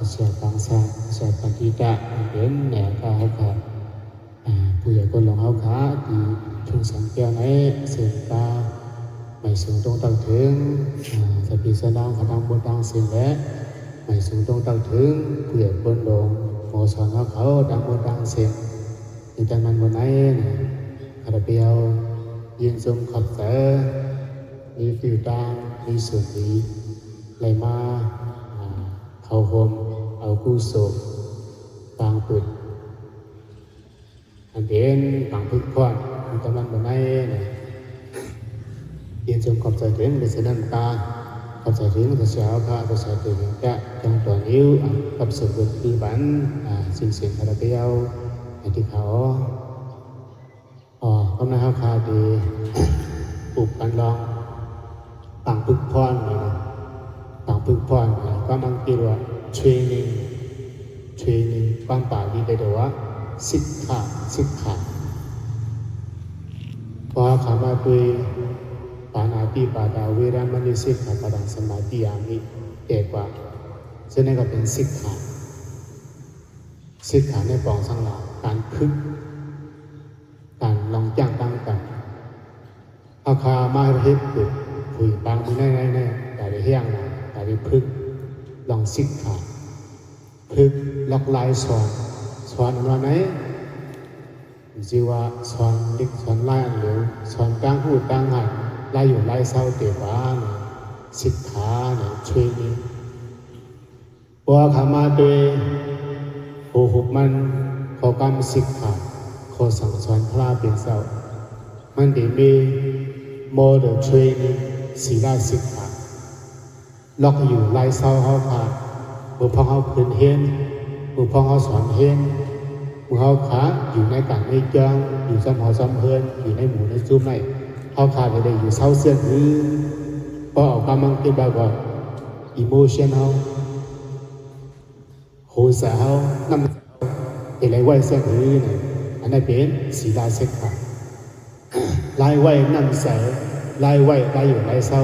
เสียบางสาเสียปฏิดะเป็นแหน่ข้าเขาขาผู้ใหญ่คนหลงเขาขาที่ทุ่งสังเกตในเสียงตาไม่สูงตรงตั้งถึงสติสนองขดังบนดังเสียงและไม่สูงตรงตั้งถึงผู้ใหญ่คนหลงโมสอนเขาดังบนดังเสียงในจังมันบนไหนคาราเบียวยินซุ่มขับเสมีฟิวดังมีสุดดีเลยมาเขาโฮมเอากู้ศพบางปุดอันเป็นบางพึกพอดอันตะมันบนไหนยินซุ่มขับใจถึงในเสนำตาขับใจถึงจะเสียวข้าจะเสียถึงแก่จังตัวนิ้วกับสุดบนปีบันสิ่งเสียงคาราเบียวในที่เขากำลังหาคาดีปลูกกันลองต่างพึกพรนี่นะต่างพึกพรก็มันกี่ว่าเทรนนิ่งความป่าดีได้ด้วยว่าสิกขาพอขามาด้วยปานาติปาดาเวรามณีสิกขาปดังสมาธิยามิเอกว่าซึ่งนั่นก็เป็นสิกขาในปองสังหลาการพึกการลองจ้างตั้งกันอาคามาเฮ็ดปุดผุยบางมือแน่แต่ได้เฮี้ยงนะแต่ได้พึกลองสิกขาพึกล็อกลายสอนอะไรไหนจีว่าสอนเด็กสอนไล่อันเหลวสอนตั้งหูตั้งหันไล่อยู่ไล่เศร้าเตะบ้านสิกขาเนี่ยช่วยนี้พอขามาโดยโหหุบมันขอกรรมสิกขาขอสั่งสอนพระเป็นเศร้ามันได้มีโมเดลเทรนนิ่งศีลสิกขาล็อกอยู่ไล่เศร้าเขาขาดมือพองเขาคืนเฮนมือพองเขาสอนเฮนมือเขาขาอยู่ในต่างในจังอยู่ซ้ำหอซ้ำเพลินอยู่ในหมู่ในซุ้มในเขาขาดไปได้อยู่เศร้าเสียนหือพอออกกำลังที่แบบว่าอิโมชันเขาโหสาวน้ำอะไรไว้เสียนหือเนี่ยอันนั้นเป็นศีลสิกขาไล่ไว้น้ำใสไล่ไว้ไล่อยู่ไล่เศร้า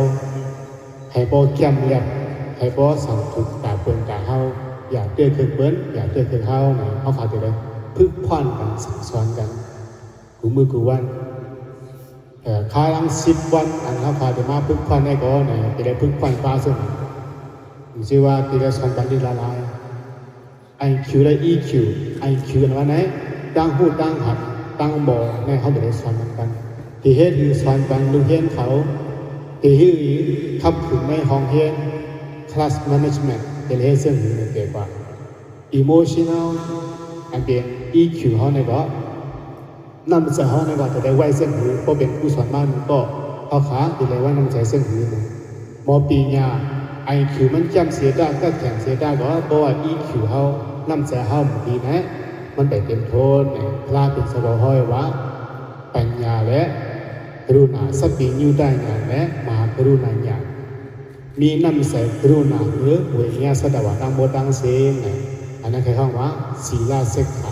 ให้บ่แก้มเล็บให้บ่สั่งถูกตาเปิ่นตาเฮาอย่าเตื้อคือเปิ้นอย่าเตื้อคือเฮาเนี่ยเขาขาดไปเลยพึกพรกันสั่งสอนกันกูมือกูวันค้าลัง10 วันอันเขาขาดไปมาพึกพรได้ก็เนี่ยจะได้พึกพรปลาซึ่งชื่อว่าที่ได้สอนกันดีละลาย IQ และ EQ IQ อันว่าไหนตั้งหูตั้งหัดตั้งบ่อในเขาจะได้สอนกันที่เฮ็ดคือสอนกันดูเห็นเขาที่ฮือขับขึ้นในห้องเรียน class management เป็นเรื่องซึ่งเกี่ยวกับ emotional อันเป็น EQ เขาในก็นำใจเขาในก็จะได้ไว้เส้นหูเพราะเป็นผู้สอนบ้านก็เขาขาที่เลยว่านำใจเส้นหูนะมอปีญา IQ มันจำเสียได้ก็แข่งเสียได้ก็เพราะว่า EQ เขานำใจเขาดีนะมันไปเต็มโทนพระเป็นสบห้อยว่าปัญญาและกรุณาสติอยู่ได้งานและมหากรุณาญาณมีน้ำใสกรุณาเนื้อหวยเงี้ยสดาวตังโบตังเซงอันนั้นคือคำว่าศีลสิกขา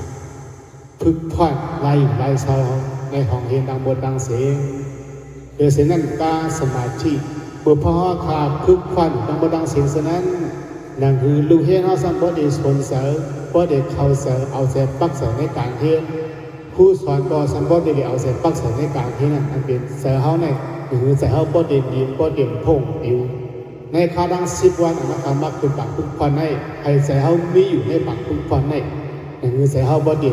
พึกพรไล่เศร้าในห้องเรียนตังโบตังเซงโดยเสนั้นกาสมาธิเมื่อพ่อขาพึกพรตังโบตังเซงเสนั้นนั่นคือลูกเฮียนเขาสัมปติสนเสริบ่ได้เข้าเสริเอาใจปักเสริในการเรียนผู้สอนก็สัมปติเอาใจปักเสริในการเรียนนั่นอันเป็นเสริเขาในหรือเสริเขาบ่ได้ดีบ่ได้พงปิวในคาดัง10 วันอันนั้นมักเป็นปากพึกพรในให้เสริเขามีอยู่ในปากพึกพรในหรือเสริเขาบ่ได้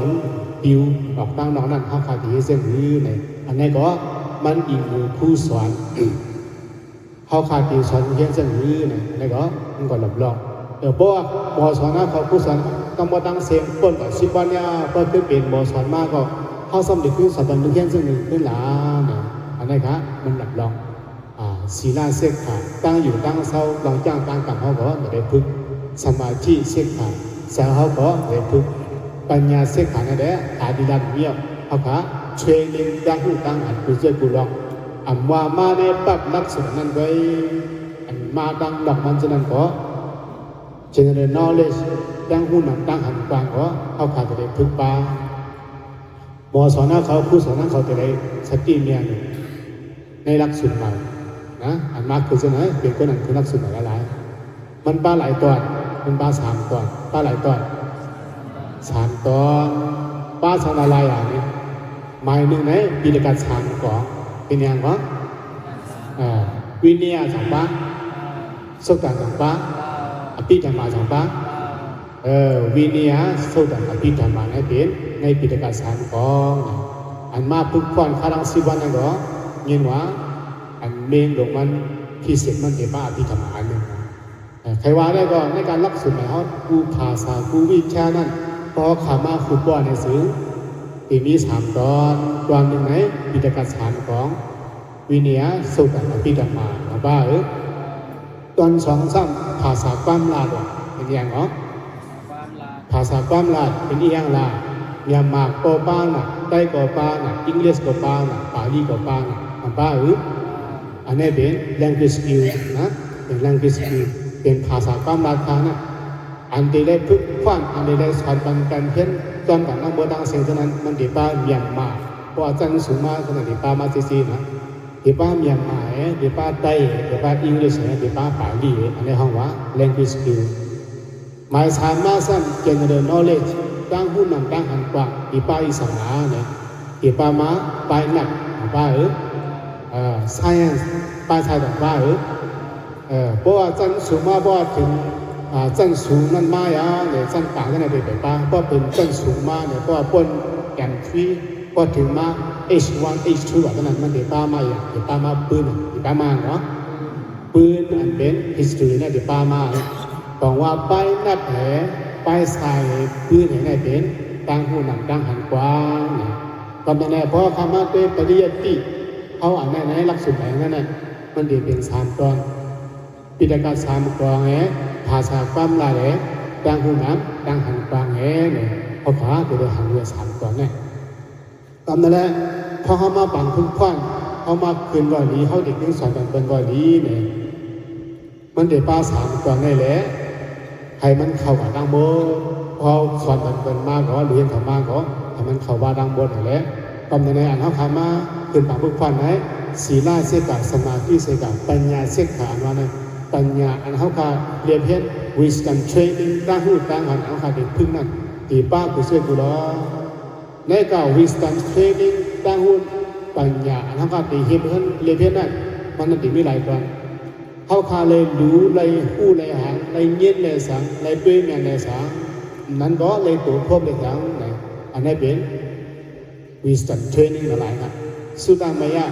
ปิวออกตั้งนอกนั้นเขาขาดที่เส้นหื้อในอันนี้ก็มันอิงมือผู้สอนเขาขาดที่สอนเรียนเส้นหื้อในอันนี้ก็มันก็หลับลองเพราะว่าหมอสอนนะเขาผู้สอนต้องมาตั้งเสียงต้นต่อ10 วันเนี่ยเพื่อขึ้นเป็นหมอสอนมากก็เขาสำเร็จขึ้นสอนตอนนึกแค่ซึ่งหนึ่งขึ้นหลาเนี่ยอันนี้ครับมันหลับลองศีลสิกขาตั้งอยู่ตั้งเศร้าลองจ้างตั้งกับเขาก็ไม่ได้พึกสมาธิสิกขาเสาเขาก็ไม่ได้พึกปัญญาสิกขานั่นแหละอาดิลันเมียวเขาขาเทรนนิ่งตั้งหูตั้งอันกุศลกุลองอันว่ามาในปั๊บลักษณะนั้นไว้อันมาดังดอกมันจะนั้นก็general knowledge ตั้งหูหนังตั้งหันกลางก็เขาขาดจะได้พึกปลาหมอสอนเขาผู้สอนเขาจะได้สติเมียนในหลักสูตรใหม่นะอันมากคือจะไหนเป็นคนนั้นคือหลักสูตรใหม่หลายมันปลาหลายตัว เป็นป้า3 ตอนป้าหลายตอน3 ตอนป้าชาวนาลายอย่างนี้หมายหนึ่งไหนปีละกัน3 ก่อนเป็นยังวะวินเนีย2 ป้าสุดต่าง2 ป้าอภิธรรมา2 ป้าวินเนียสุดต่างอภิธรรมาในเป็นในปีละกัน3 ก่อนอันมาพึ่งก่อนข้ารัง10 วันนั่นก็เงินว่าอันเมนลงมันพิเศษมันเดี๋ยวป้าอภิธรรมาอันนึงใครว่าได้ก็ในการรักษาในห้องกูภาษากูวิชานั่นพอขามาคุบว่าในสื่อปีนี้3 ตอนตอนหนึ่งไหนปีละกัน3 ของวิเนียสุดอภิธรรมาหรือบ้าตอน2 3ภาษาความลาดเป็นอย่างเหรอภาษาความลาดเป็นอย่างลาเมียนมาโกปานะไต้โกปานะอังกฤษโกปานะปาลีโกปานะบ้าอันนี้เป็น language skill นะเป็น language skill เป็นภาษาความลาดทางนะอันที่ได้ฝึกฝนอันที่ได้สอนกันเพี้ยนจนกับนักบวชดังเสียงเท่านั้นมันดีป้าเมียนมาเพราะอาจารย์สูงมากขนาดดีป้ามาซีนะดีป้าเมียนมาดีป้าไต้ดีป้าอังกฤษดีป้าปาลีอันนี้ห้องว่า language skill หมายสามารถสร้าง general knowledge ตั้งผู้นำตั้งหันกว่าดีป้าอิสระเนี่ยดีป้ามาไปหนักป้าscience ป้าชายต่างป้าเพราะว่าอาจารย์สูงมากเพราะถึงจันสูงนั่นมาเนี่ยจันต่างกันในเด็กป้าเพราะเป็นจันสูงมาเนี่ยเพราะปนแกนทรีเพราะถึงมา H1 H2 แบบนั้นมันเด็กป้ามาอย่างเด็กป้ามาปืนเด็กป้ามาเนาะปืนอันเป็น history เนี่ยเด็กป้ามาบอกว่าไปนับแผลไปใส่ปืนไหนเป็นตั้งหูหนังตั้งหันกว้างเนี่ยก็ไม่แน่เพราะคำว่าเป็นปริยัติเขาอ่านไหนหลักสูตรไหนนั่นน่ะมันเด็กเป็น3 ตอนปีละกัน3 กองภาษาความลายดังหูน้ำดังหันกวางเนี่ยพอขาจะได้หันเรือ3 ก่อนเนี่ยตอนนั้นแหละพอเขามาบังพึ่งควันเขามาคืนวันนี้เขาเด็กยังสอนกันเป็นวันนี้เนี่ยมันเดี๋ยวป้า3 ก่อนได้แหละให้มันเข้ากับดังโบพอสอนกันเป็นมากก็เรียนเขามากก็ให้มันเข้าว่าดังโบนั่นแหละตอนนั้นอันเขาขามาคืนบังพึ่งควันไหนศีลเสกสมาธิเสกปัญญาเสกขาอันว่าเนี่ยปัญญาอันเขาขาเรียนเพี้ยน wisdom training ตั้งหูตั้งหันเขาขาเด็กพึ่งนั่นตีป้ากุศลกุลในก็ wisdom training ตั้งหูปัญญาอันเขาขาตีเฮียเพื่อนเรียนเพี้ยนนั่นมันนั่นตีไม่หลายตอนเขาขาเลยรู้เลยหู้เลยหางเลยเย็นเลยสังเลยเปรี้ยงเลยสังนั้นก็เลยตัวครบเลยสังเนี่ยอันนี้เป็น wisdom training อะไรนะสุดท้ายไม่ยาก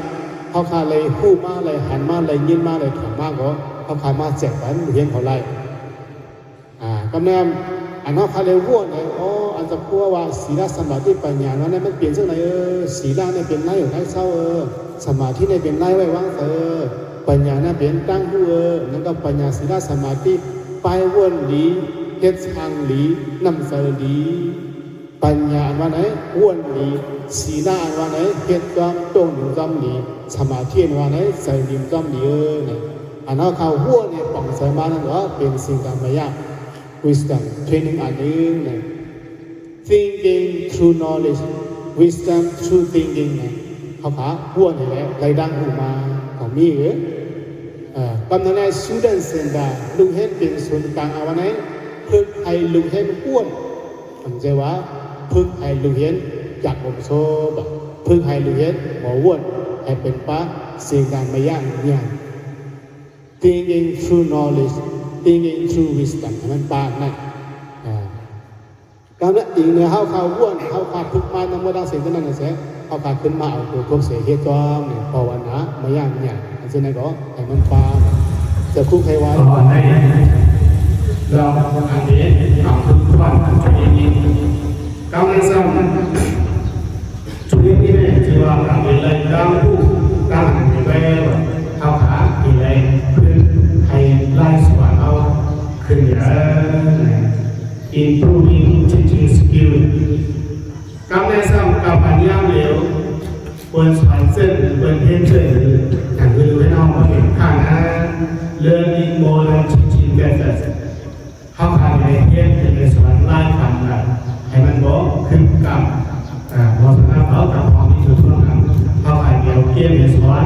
เขาขาเลยหู้มาเลยหันมาเลยยินมาเลยถามมาก็เขาขายมาแจกกันเรียนเขาไล่กำเนิดอันนั้นเขาเลยวัวเลยอันจะพูดว่าศีลสมาธิปัญญานั้นมันเปลี่ยนจากไหนศีลเนี่ยเป็นไรอยู่ไหนเศร้าสมาธิเนี่ยเป็นไรไว้วางปัญญาเนี่ยเป็นตั้งหูนั่นก็ปัญญาศีลสมาธิไปวนหลีเฮ็ดทางหลีนำเสหลีปัญญาอันว่าไหนวนหลีศีลอันว่าไหนเฮ็ดจอมตรงหนึ่งจอมหลีสมาธิอันว่าไหนใส่ดิมจอมหลีเนี่ยอันนั้นเขาหัวเนี่ยปังใส่มานั่นก็เป็นสิ่งที่ไม่ยาก wisdom training อันนึงเนี่ย thinking through knowledge wisdom through thinking เนี่ยเขาขาหัวนี่แหละไรดังหูมาของมีกำนันใน student center ลุงเห็นเป็นศูนย์กลางเอาไว้ไหนพึ่งให้ลุงเห็นอ้วนผมจะว่าพึ่งให้ลุงเห็นจากผมโซ่แบบพึ่งให้ลุงเห็นหมออ้วนให้เป็นป้าสิ่งที่ไม่ยากเนี่ยthinking through knowledge thinking through wisdom มันปากนั่นการนั้นอีกเนี่ยเขาว้วนเขาพึกมานำมาดังเสียงนั้นนะเสียเขาขึ้นมาเอาตัวทุกเสียเหตุจอมเนี่ยภาวนาไม่ยากเนี่ยอันเช่นนั้นก็ให้มันปาจะคู่ใครไว้เราอันนี้เอาทุกวันนี้กำลังสร้างจุดนี้เนี่ยคือว่าการเป็นอะไรการผู้การเป็นอะไรเขาขาเป็นอะไรคือให้ไล่สวนเอาขึ้นเยอะ improving teaching skill กำลังสร้างกับปัญญาเหลวบนสอนเส้นบนเส้นเส้นอย่างคือดูให้น้องมาเห็นข้างนั้น learning more than teaching better เขาขาในเรื่องในสอนไล่ฟังกันให้มันบอกขึ้นกับพอสนาเขากับพอมีจุดร่วมกันเขาขายเดียวเกี่ยวในสอน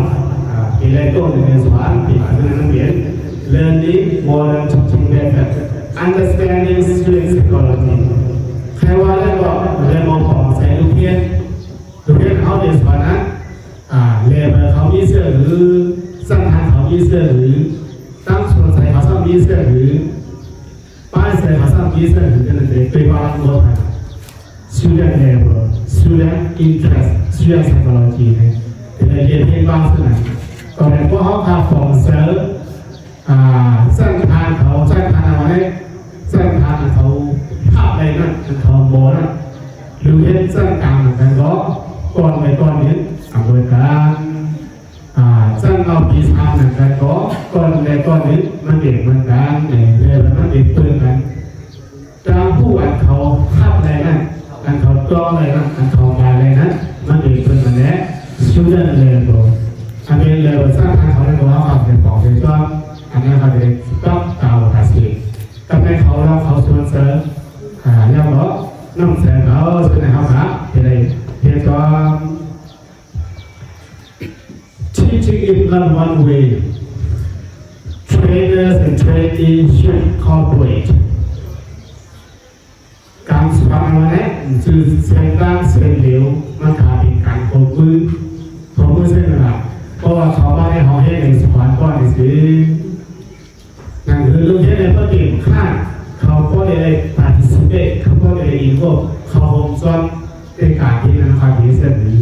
ปีแรกต้นในสอนปีหลังนั้นเปลี่ยน learning more than teaching better understanding student psychology ใครว่าแล้วก็เรียนมองของใส่ลูกเพี้ยนเขาเรียนสอนนะเลเบอร์เขามีเสื้อหรือสังหารเขามีเสื้อหรือตั้งส่วนใส่เขาซ้ำมีเสื้อหรือป้ายใส่เขาซ้ำมีเสื้อหรือนั่นเอง对ว่าหมดนะ student level student interest student psychology เนี่ยเป็นเรียนที่บ้านสนามตอนนี้พวกเขาพาฟองเซอร์สร้างทางเขาสร้างทางอะไรสร้างทางเขาภาพอะไรนั่นเขาโมนั่นหรือเห็นสร้างกลางเหมือนกันก็ก่อนไปก่อนนี้โดยการสร้างเอาปีศาจเหมือนกันก็ก่อนไปก่อนนี้มันเด็กเหมือนกันเนี่ยมันเด็กเพื่อนกันจางผู้อันเขาภาพอะไรนั่นอันเขาจ้องอะไรนั่นอันเขาการอะไรนั่นมันเด็กเพื่อนกันแน่ชื่อเรื่องอะไรตัวอันนี้เลยสร้างทางเขาในตัวเขาเป็นของเป็นก้อนอันนี้เขาเป็นก้อนเก่าภาษีกับในเขาเราเขาชวนเสริมแล้วก็น้ำเสริมเขาชวนในเขาครับอะไรเพียงก็ teaching is not one way trainers and trainees should cooperate การสอนอะไรคือเส้นร่างเส้นเหลวมันขาดการควบคุมเส้นระดับเพราะว่าชาวบ้านในห้องให้ในสอนก้อนในสินั่นคือเรื่องที่ในพระเก่งข้าเขาก็ได้ participate เขาก็ได้อินโฟเขาคงซ้อนในการที่นั้นความดีเส้นนี้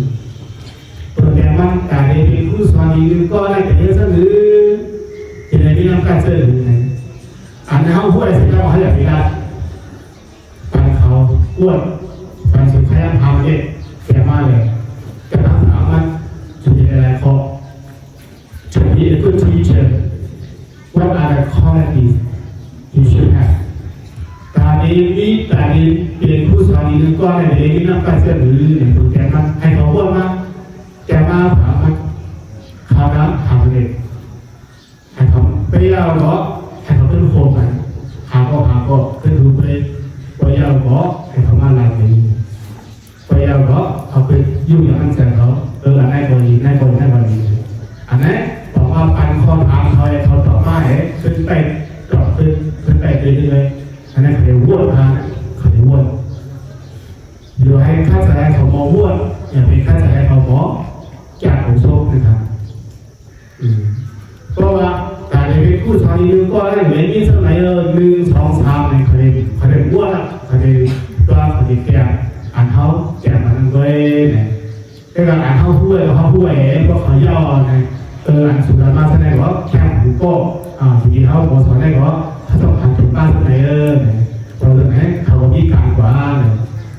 โปรแกรมมันการเรียนรู้สอนดีก็ได้แต่เยอะสักหรือที่ในที่นำการเส้นนี้อันนั้นเขาพูดอะไรสิ่งที่เราอยากได้การเขาอ้วนการสุดท้ายทำเนี่ยแก่มากเลยจะถามมันจะมีอะไรเขาจะมี a good teacher what are the qualities you should have การนี้เรียนผู้สอนดีก็ในเรื่องนักการเรียนรู้ในโปรแกรมมันให้เขาอ้วนมากแก่มากถามมันเขาน้ำทำเองให้เขาไปยาวก็ให้เขาเป็นโคกันหาก็ขึ้นรูปเลยไปยาวก็ให้เขามาลายนี้ไปยาวก็เขาไปยุ่งอย่างนั้นเสร็จเขาอันไหนคนนี้อันไหนบอกว่าปันข้อถามเขาตอบมาขึ้นไปตอบขึ้นไปเรื่อยๆอันนั้นเขาเรียกวนเขาเรียกวนอยู่ให้ข้าราชการเขามองวนอย่าเป็นข้าราชการเขามองจากของโชคนะครับเพราะว่าการเรียนผู้สอนดีก็ได้เหมือนที่สมัย1 2 3เนี่ยเขาเรียกวนเขาเรียกตัวเขาเรียกแก่อ่านเขาแก่มันด้วยเนี่ยแต่การอ่านเขาพูดก็เขาย่อเนี่ยอันสุดท้ายมาแสดงว่าแค่หูก็ทีนี้เขาบอกสอนได้ก็ถ้าต้องทำถึงบ้านที่ไหนเนี่ยตอนนั้นเขามีการกว่าเนี่ย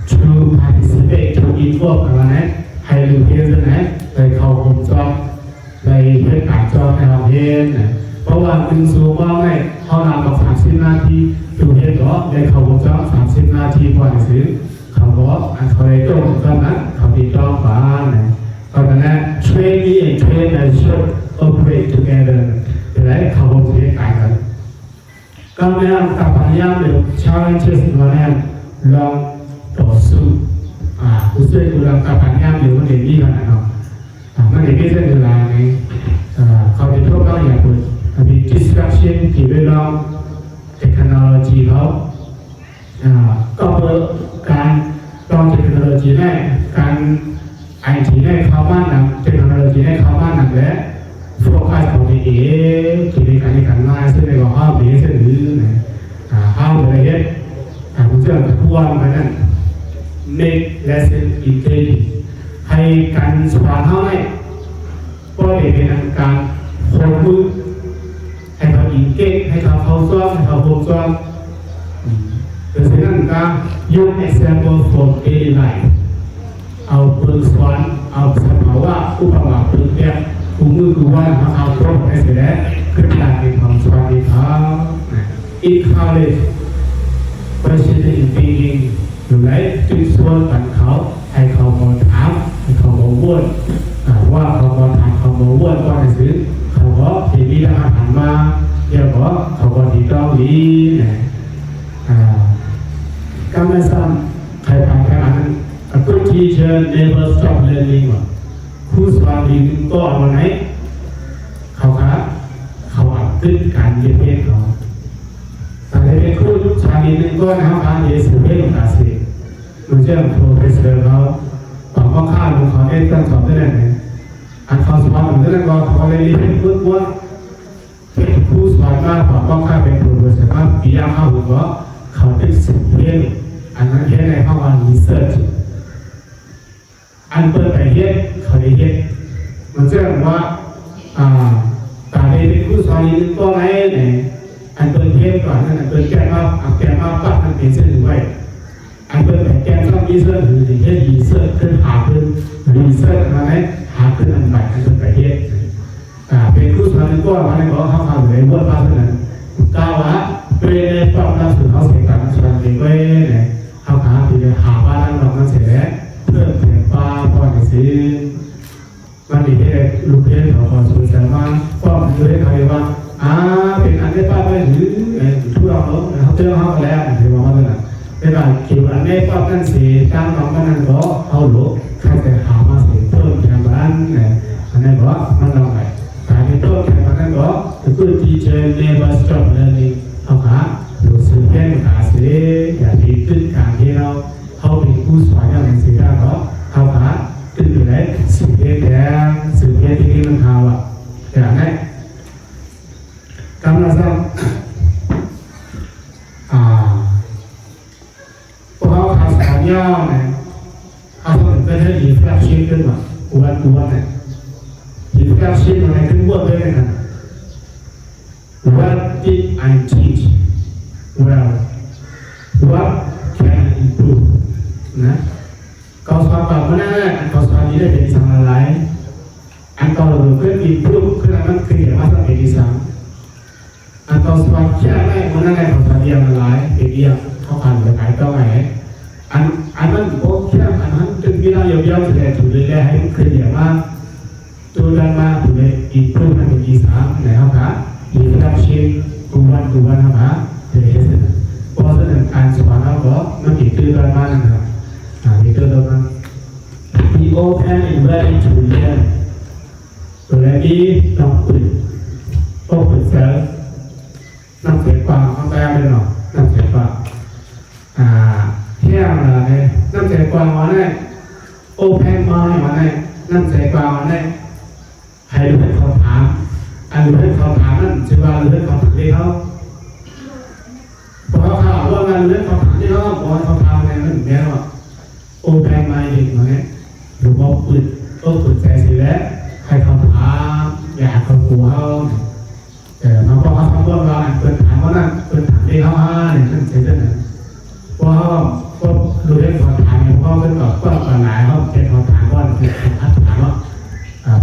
to participate to involve อะไรเนี่ยให้รู้เรื่องนั้นเลยเขาคงจอบเลยเพื่อการจอบให้เราเห็นเนี่ยเพราะว่าถึงสูงว่าไม่เขานำมา30 นาทีดูเห็นก็เลยเขาคงจอบ30 นาทีพอจะซื้อเขาบอกอันเขาเลยตรงตอนนั้นเขาติดจอบบ้านเนี่ยตอนนั้น trainee and trainer should operate together แต่แล้วเขาคงจะได้การกันการเรียนกับพยายามเดี๋ยว challenges เราเนี่ยลองต่อสู้ผู้ช่วยดูแลกับพยายามเดี๋ยวมันเรียนดีขนาดนั้นมันเรียนไม่ใช่เวลาไงเขาเป็นพวกเราอย่างคุณมี distraction ที่เวลาเทคโนโลยีเขาก็เปิดการลองเทคโนโลยีได้การไอทีได้เข้าบ้านหนักเทคโนโลยีได้เข้าบ้านหนักแล้วโฟกัสของตัวเองที่ในการงานซึ่งในก็ห้ามนี้ซึ่งหรือห้ามอะไรเงี้ยผมเชื่อกับผู้ว่ามันนั่น make lesson intelligent ให้การสอนเขาให้ก็ได้เป็นการคนมือให้เขาอิงเก่งให้เขาเข้าซ้อมให้เขาโฮมซ้อมแต่สิ่งนั้นก็ยก example from daily life เอาเปิดสอนเอาสภาวะอุปมาเปิดเนี่ยคู่มือคู่ว่าเอาครบให้เสร็จแล้วขึ้นการเป็นความสอนดีเขาencourage questioning thinking อยู่ไหนจุดส่วนกันเขาให้เขามาถามให้เขามาวนว่าเขามาถามเขามาวนว่าในสื่อเขาก็ทีนี้แล้วหันมาเดี๋ยวก็เขาก็ที่ต้องดีก็ไม่ซ้ำใครผ่านแค่นั้น A good teacher never stop learning ผู้สอนดีก็วันไหนเขาอัพขึ้นการเรียนเขาแต่ใน เป็นคู่ชาลีนึงก็นะครับการเยสุเองกาสีมันเชื่อมโปรเฟสเซอร์เขาต่อข้อข้ามของเขาได้ตั้งสอบได้ไหนอันเขาสอนเหมือนกันก็เขาเลยเรียนพูดว่าเป็นผู้สอนมาต่อข้อข้ามเป็นโปรเฟสเซอร์มาปียาเข้าหัวเขาเป็นสิบเรื่องอันนั้นแค่ในข้อความรีเสิร์ชอันเปิดไปเฮ็ดเขาได้เฮ็ดมันเชื่อมว่าการได้เป็นผู้สอนนึงก็ไหนอันเปิดเทปก่อนนั่นอันเปิดแก้มาปั๊บมันเป็นเส้นไว้อันเปิดแต่แก้ต้องมีเส้นหรือถึงแค่ยีเส้นขึ้นหาขึ้นรีเส้นอะไรหาขึ้นอันใหม่อันเปิดแต่เทปเป็นผู้สอนนึงก็วันนี้ก็เข้ามาเลยว่าภาษานั้นกล่าวว่าเป็นในปั๊บเราสื่อเขาเสียการสอนเองไว้เนี่ยเข้าหาที่จะหาบ้านเรามันเสร็จแล้วเพื่อเปลี่ยนป้าพ่อในสิ่งมันมีให้ลูกเพื่อนเขาพอสนใจว่าป้อมดูให้ใครว่าเป็นอันได้ป้าไปหรือทุกเราเขาเจอเขาแล้วถือว่าเขาเลยนะเป็นแบบเกี่ยวอันได้ป้ากันสีตั้งน้องกันนั่นก็เขาหลุดใครจะหามาสีเพิ่มแข่งบ้านเนี่ยอันนี้ก็มันลองไปการที่เพิ่มแข่งบ้านนั่นก็คือที่เจอเรียนว่าจบเลยนี่เขาขารู้สึกแค่ขาเสียอย่างที่ขึ้นการที่เราเขาเป็นผู้สอนอย่างหนังสือได้ก็เขาขาขึ้นอยู่แล้วสื่อเพี้ยนแต่สื่อเพี้ยนที่มันเขาอย่างนี้กำลังสร้างพวกเขาทำสารย่อเนี่ยเขาต้องเป็นเรื่องอีกแค่ชิ้นขึ้นมาอ้วนเนี่ยอีกแค่ชิ้นอะไรขึ้นบวกเลยนะ What did I teach? Well, what can I improve? นะเขาสอนแบบว่านั่นแหละเขาสอนนี้ได้เป็นสังอะไรอันต่อไปเพื่ออินพุตคืออะไรมันคืออย่างว่าสังเกตสังอันต่อสอนแค่ไหนมันนั่นแหละเขาสอนเรียนอะไรเรียนเขาผ่านไปไหนก็ไหนอันนั้นโอ้แค่อันนั้นถึงเวลาเยอะๆถึงได้ถูกเลยให้มันคืออย่างว่าตัวดันมาถูกเลยอินพุตมันเป็นอีสานไหนครับครับอีกระดับชิ้นกุวันครับเดี๋ยวเห็นเพราะฉะนั้นการสอนเราก็มันติดตัวดันมานะครับติดตัวดันมา Be open and ready to learn ตัวแรกนี้ต้องเปิดเซลล์น้ำเสียงฟังข้างใต้เลยเนาะน้ำเสียงฟังเที่ยงเลยน้ำเสียงฟังวันนี้โอเพนมาวันนี้น้ำเสียงฟังวันนี้ให้ดูให้เขาถามอันดูให้เขาถามนั่นชื่อว่าดูให้เขาถามที่เขาพอเขาว่างานดูให้เขาถามที่เขาพอเขาถามอะไรนั่นแค่ว่าโอเพนมาเองวันนี้หรือว่าเปิดใจสิแล้วใครเขาถามอยากเขากลัวเขาแต่มาพอเขาทำว่าเราเปิดถามเขานั่นเปิดถามที่เขาเนี่ยนั่นใช่ไหมนะพอก็ดูให้เขาถามเพราะเป็นแบบก็หลายเขาเป็นเขาถามว่าคือเขาถามว่า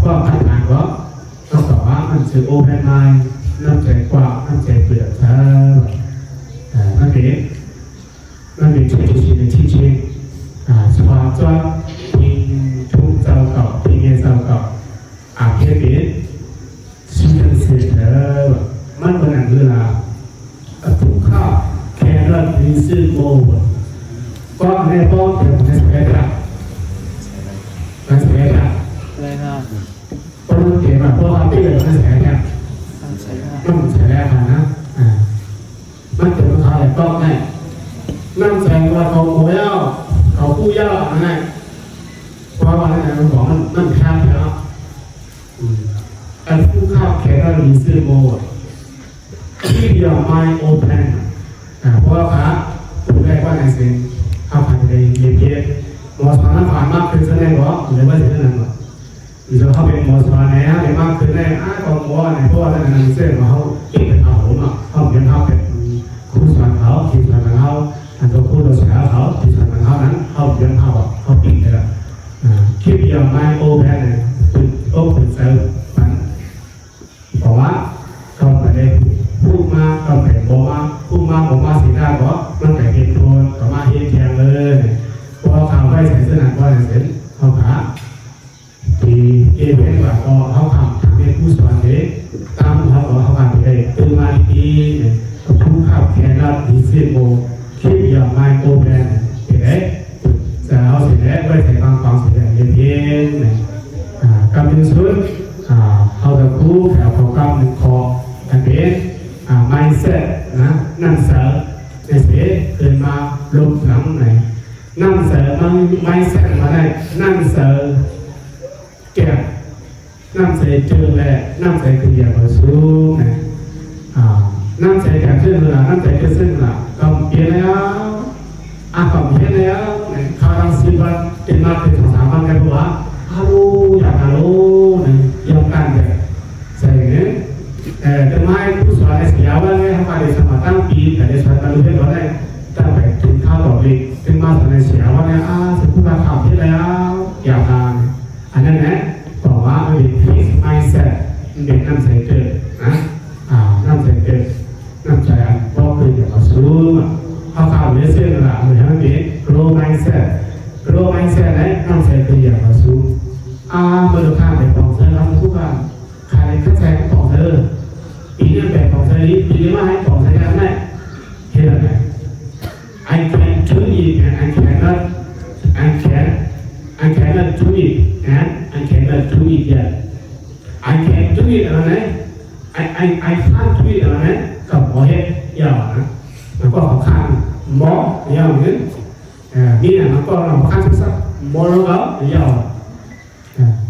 ก็เขาถามก็ต้องตอบว่ามันคือโอเพนไมล์น้ำใจกว้างน้ำใจเปลือกซะนั่นเองที่จริงสภาพจ้าพิงทุกเจ้าเก่าพิงเงี้ยเจ้าเก่าเพื่อเป็นสิ่งที่เสร็จแล้วมันเป็นอะไรล่ะถูกข้าวแครอทลิซิโม่ก็ในป้อมเป็นในสเปซอะอะไรนะก็มันเขียนแบบพวกเขาที่เป็นในสเปซเนี่ยต้องใช้แล้วนะมันจะมาทำอะไรก็ไงนั่งแสงว่าเขาโง่เขาผู้ย่อนะเพราะว่าอะไรมันบอกมันข้ามแล้วอันผู้ข้ามแค่เราลิซิโม่ที่เดียวไม่โอเพนเพราะว่าพระถูกได้ว่าในสิ่งข้าวผัดในเย็นๆหมอสอนนั้นผ่านมากขึ้นแสดงว่าหรือว่าจะนั่นหรอหรือจะเข้าเป็นหมอสอนไหนฮะเป็นมากขึ้นได้ของหมอไหนเพราะว่าในนั้นเส้นเขาเก่งเป็นเขาผมอ่ะเขาเป็นเขาเป็นครูสอนเขาที่สอนเขาอันตัวครูเราสอนเขาที่สอนเขานั้นเขาเป็นเขาปิดเลยละคลิปเดียวไม่โอเพนเลยโอเพนเซลล์มันเพราะว่าเขาไม่ได้พูดมาก็เป็นบอกมาพูดมาบอกมาสีหน้าก็มันแต่เห็นโทนก็มาเห็นแทงเลยพอข่าวไปใส่เสื้อหนังก็เสร็จเขาขาที่เอเวนต์ว่าก็เขาทำเป็นผู้สอนเด็กตามเขาบอกเขาทำไปได้ตื่นมาดีก็ผู้ขับแข่งรถดีเซลโบคลิปอย่างไมโครแบนเห็นไหมจะเอาเสร็จแล้วไปใส่ฟังเสร็จแล้วเย็นๆกำลังสุดเขาจะคู่แถวเขากำหนึ่งคออันเป็นmindset นะนั่นเสริม lúc lắm này năm giờ mai sẽ mà đây năm giờ kẹo năm giờ trường lệ năm giờ thì giờ vào xuống này năm giờ kẹo trên là năm giờ cái sinh là còn kia đấy còn kia đấy này khao đang xin văn trên mặt thì thằng sáng văn cái bữa aloอยาก alo này yêu can để dạy đấy từ maiผู้สอนไอ้เสียว่าไงเขาไปสมัครตั้งปีแต่ในสอนตะลุยได้ก็ได้ตั้งแต่ถึงข้าวต่อปีถึงมาสอนไอ้เสียว่าไงจะพูดมาข่าวที่แล้วอยากทานอันนั้นนะบอกว่ามันเป็น fixed mindset มันเป็นน้ำใสเกิดนะน้ำใสเกิดน้ำใจอันก็คืออยากมาสู้เขาข่าวเยอะเส้นละเหมือนมันเป็น grow mindset grow mindset ไหนน้ำใสคืออยากมาสู้เมื่อเราข้ามไปบอกเธอเราพูดว่าใครเข้าใจก็บอกเธอปีนี้แบบของเธอนี้ปีนี้ว่าให้บอกเธอได้เห็นไหม I can do it and I cannot do it and I cannot do it yet I can do it อะไรนะ I can't do it อะไรนะกับหมอเฮ็ดยาวนะแล้วก็ของข้างหมอยาวนี้นี่นะมันก็เราข้างสักหมอแล้วก็ยาว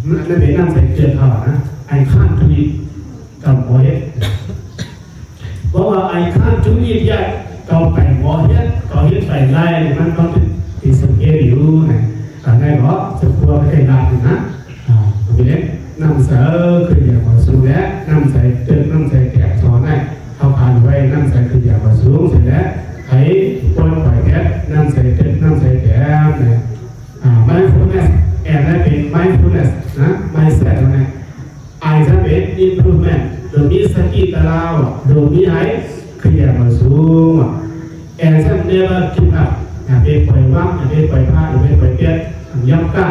นั่นเป็นน้ำใส่เกลือเขานะ I can't do it กับหมอเฮ็ดเพราะว่า I can't do it yet ก็ไปหมอเฮ็ดก็เฮ็ดไปไล่มันต้องติดสังเกตอยู่นะแต่ในก็จะกลัวไม่ได้ด่านะโอเคน้ำใส่คืออย่างว่าสูงแล้วน้ำใส่เกลือน้ำใส่แกะช้อนได้เขาผ่านไว้น้ำใส่คืออย่างว่าสูงเสร็จแล้วให้ปล่อยแกะน้ำใส่เกลือน้ำใส่แกะเนี่ยmindfulness แอบได้เป็น mindfulness นะ mindset นะ I จะเป็น improvement โดยมีสติตลอดโดยมีให้ขยันมาสูงแอบจะ never give up อย่าไปปล่อยว่างอย่าไปปล่อยพลาดอย่าไปปล่อยเปี้ยย้ำก้า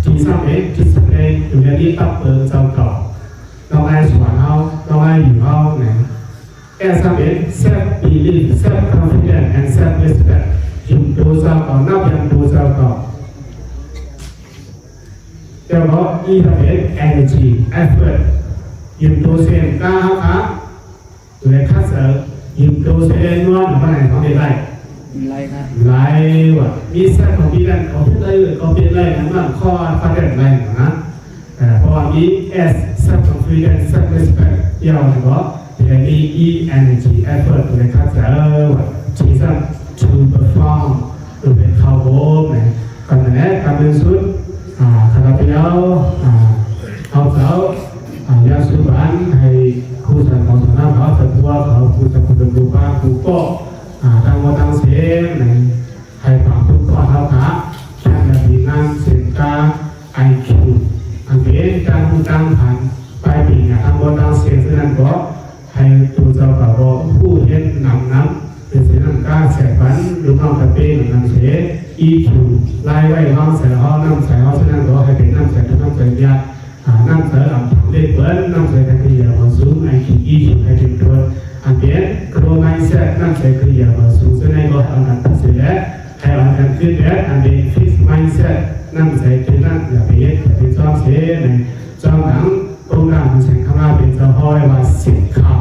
ที่สร้างเองที่สร้างเองอยู่ในนี้ตับเปิดเจ้าเก่าต้องให้สวนเขาต้องให้อยู่เขาเนี่ยแอบจะเป็น self belief self confidence and self respect ยิ่งดูเจ้าเก่านับยังดูเจ้าเก่าเจ้าก็อีทำเป็น energy effort ยิ่งดูเสียงกล้าครับเลยคัดเสริมยิ่งดูเสียงนวลของไหนของใดไล่ครับไล่ว่ะมีเส้นของพี่กันของพี่ได้เลยของพี่ได้นั่นว่าข้อประเด็นอะไรนะเพราะว่ามี S self confidence self respect ยาวเลยก็เดี๋ยวมี E energy effort เลยคัดเสริมว่ะที่จะ to perform หรือเป็นเข้าโบมเนี่ยกันนั้นการเป็นสุดขณะที่เราเอาเสายาสูบอันให้ครูสันของสนามเขาสัตว์ว่าเขาครูสันคนดูบ้างครูก็ตั้งว่าตั้งเสียงให้ความทุกข์ก็เท่ากับการดำเนินงานเส้นกลาง IQ อันเป็นการพูดตั้งผ่านปลายปีตั้งว่าตั้งเสียงนั้นก็ให้ตัวเจ้าบ่าวผู้เห็นนำเป็นเสียงการแสบฝันหรือน้องตะเป้หรือนำเสีย EQ ไล่ไว้ห้องใส่ห้องน้ำใส่ห้องเส้นนั้นก็ให้เป็นน้ำใส่น้ำใส่ยาน้ำใส่ลำถังเล็กเบิ้ลน้ำใส่ตะเกียบมาสูง IQ EQ ให้เป็นตัวอันเป็นโครงไม้เส้นน้ำใส่ตะเกียบมาสูงเส้นนั้นก็เอาน้ำใส่แล้วให้เอาน้ำขึ้นแล้วอันเป็นฟิกซ์ไม้เส้นน้ำใส่ตัวนั้นอย่าไปยึดอย่าไปจ้องเสียในจ้องหนังโครงการมันแสงข้างล่างเป็นเจ้าห้อยว่าสินค้า